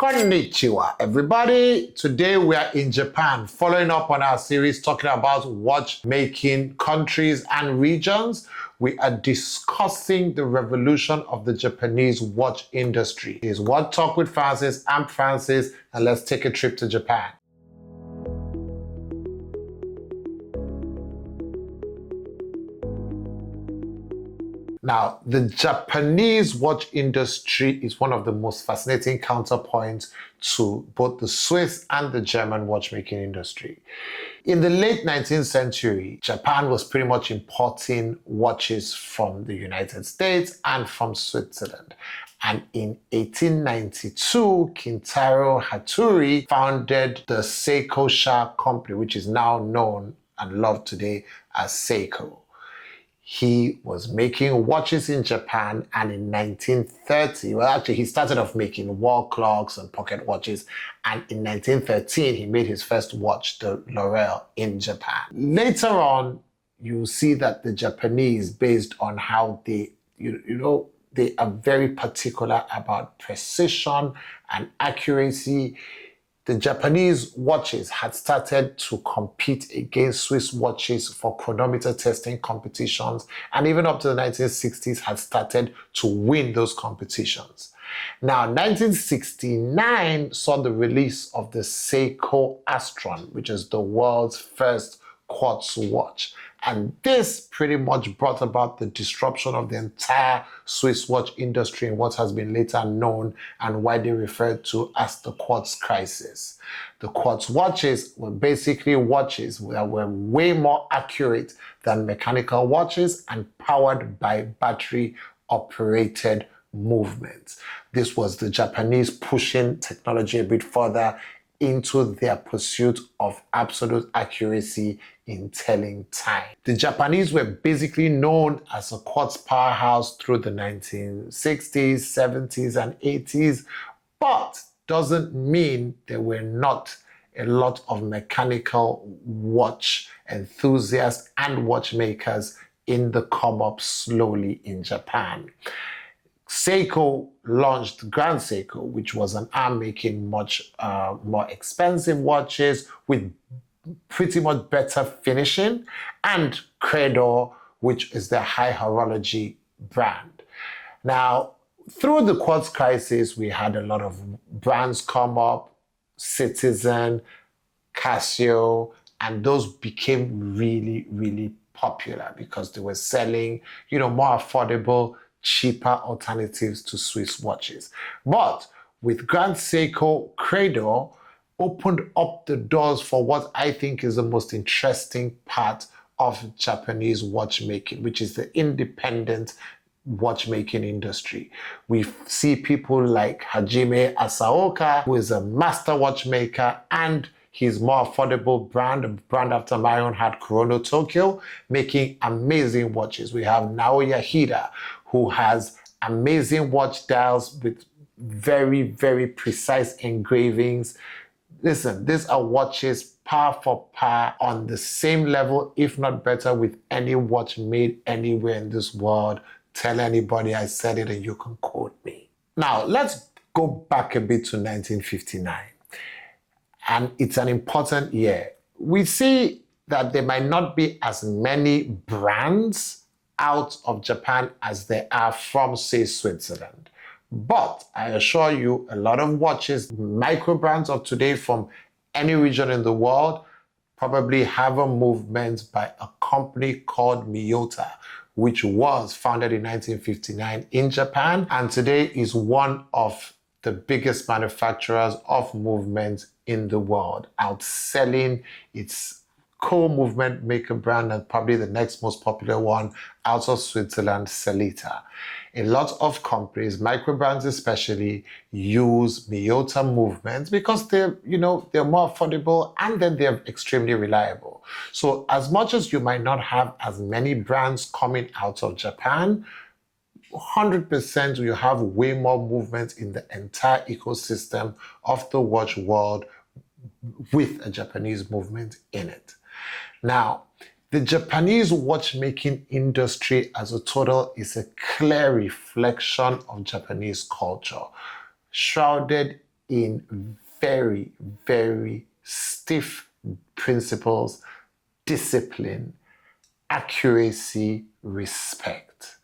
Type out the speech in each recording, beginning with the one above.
Konnichiwa, everybody. Today we are in Japan, following up on our series talking about watchmaking countries and regions. We are discussing the revolution of the Japanese watch industry. Here's What Talk with Francis. I'm Francis, and let's take a trip to Japan. Now, the Japanese watch industry is one of the most fascinating counterpoints to both the Swiss and the German watchmaking industry. In the late 19th century, Japan was pretty much importing watches from the United States and from Switzerland. And in 1892, Kintaro Hattori founded the Seiko Sha Company, which is now known and loved today as Seiko. He was making watches in Japan, and in 1930, well, actually, he started off making wall clocks and pocket watches, and in 1913, he made his first watch, the L'Oreal, in Japan. Later on, you see that the Japanese, based on how they, they are very particular about precision and accuracy. The Japanese watches had started to compete against Swiss watches for chronometer testing competitions, and even up to the 1960s had started to win those competitions. Now, 1969 saw the release of the Seiko Astron, which is the world's first quartz watch. And this pretty much brought about the disruption of the entire Swiss watch industry in what has been later known and widely referred to as the quartz crisis. The quartz watches were basically watches that were way more accurate than mechanical watches and powered by battery-operated movements. This was the Japanese pushing technology a bit further into their pursuit of absolute accuracy in telling time. The Japanese were basically known as a quartz powerhouse through the 1960s, 70s, and 80s, but doesn't mean there were not a lot of mechanical watch enthusiasts and watchmakers in the come up slowly in Japan. Seiko launched Grand Seiko, which was an arm making much more expensive watches with pretty much better finishing, and Credo, which is their high horology brand. Now, through the quartz crisis, we had a lot of brands come up, Citizen, Casio, and those became really, really popular because they were selling, more affordable, cheaper alternatives to Swiss watches. But with Grand Seiko, Credo opened up the doors for what I think is the most interesting part of Japanese watchmaking, which is the independent watchmaking industry. We see people like Hajime Asaoka, who is a master watchmaker, and his more affordable brand, a brand after my own heart, Chrono Tokyo, making amazing watches. We have Naoya Hida, who has amazing watch dials with very, very precise engravings. Listen, these are watches par for par on the same level, if not better, with any watch made anywhere in this world. Tell anybody I said it and you can quote me. Now, let's go back a bit to 1959. And it's an important year. We see that there might not be as many brands out of Japan as there are from, say, Switzerland. But I assure you, a lot of watches, micro brands of today from any region in the world, probably have a movement by a company called Miyota, which was founded in 1959 in Japan, and today is one of the biggest manufacturers of movements in the world, outselling its co-movement maker brand and probably the next most popular one out of Switzerland, Sellita. A lot of companies, micro brands especially, use Miyota movements because they're more affordable and then they're extremely reliable. So as much as you might not have as many brands coming out of Japan, 100% you have way more movement in the entire ecosystem of the watch world with a Japanese movement in it. Now, the Japanese watchmaking industry as a total is a clear reflection of Japanese culture, shrouded in very, very stiff principles, discipline, accuracy, respect.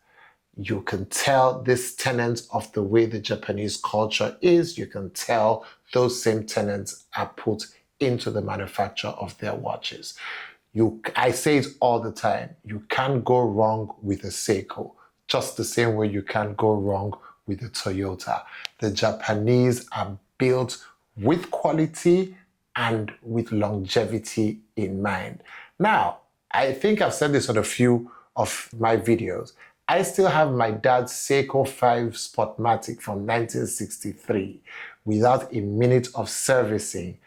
You can tell this tenets of the way the Japanese culture is. You can tell those same tenets are put into the manufacture of their watches. I say it all the time. You can't go wrong with a Seiko, just the same way you can't go wrong with a Toyota. The Japanese are built with quality and with longevity in mind. Now, I think I've said this on a few of my videos. I still have my dad's Seiko 5 Sportmatic from 1963 without a minute of servicing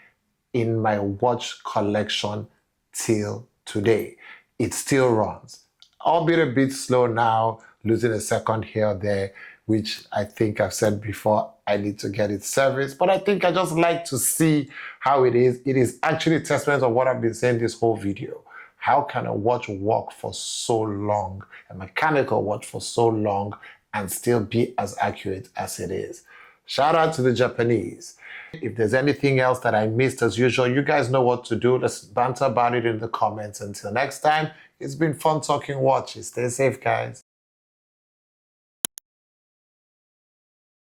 in my watch collection till today. It still runs, albeit a bit slow now, losing a second here or there, which I think I've said before, I need to get it serviced. But I think I just like to see how it is. It is actually a testament of what I've been saying this whole video. How can a watch work for so long, a mechanical watch for so long, and still be as accurate as it is? Shout out to the Japanese. If there's anything else that I missed, as usual, you guys know what to do. Let's banter about it in the comments. Until next time, it's been fun talking watches. Stay safe, guys.